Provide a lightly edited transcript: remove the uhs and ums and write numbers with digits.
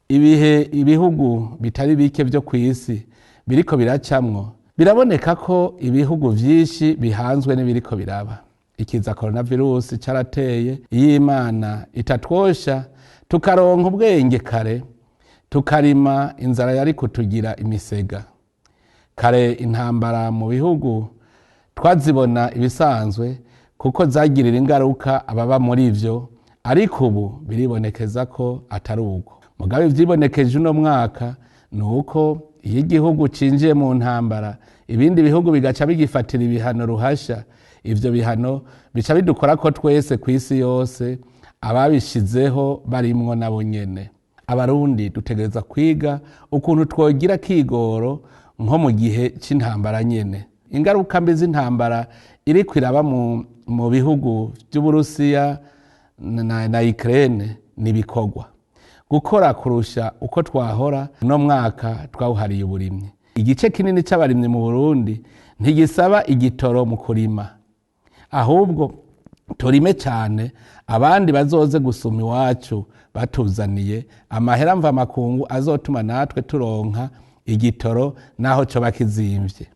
ibihe ibihugu bitari bike byo kw'isi biriko biracamwo, biraboneka ko ibihugu vyinshi bihanzwe n'ibiriko biraba. Ikiza coronavirus carateye, iyo Imana itatwosha tukaronka ubwenge kare, tukarima inzara yari kutugira imisega. Kare intambara mu bihugu twazibona ibisanzwe kuko zagirira ingaruka ababa muri ivyo, ariko ubu biribonekeza ko atari uko. Mugabe vyibonekeje uno mwaka nuko iyo igihugu cinjiye mu ntambara, ibindi bihugu bigaca bigifatira ibihano ruhasha. Ivyo bihano bica bidukora ko twese kw'isi yose, ababishizeho barimwo nabo nyene. Abarundi dutegereza kwiga ukuntu twogira kigoro nko mu gihe c'intambara nyene. Ingaruka mbi z'intambara iriko iraba mu bihugu vy'Uburusiya na Ukraine nibikorwa. Gukora kurusha uko twahora, no mwaka twawuhariye uburimyi. Igice kinini c'abarimyi mu Burundi ntigisaba igitoro mu kurima, ahubwo turime cyane, abandi bazoze gusuma iwacu batuzaniye amahera mva makungu azotuma natwe turonka igitoro naho coba kizimvye.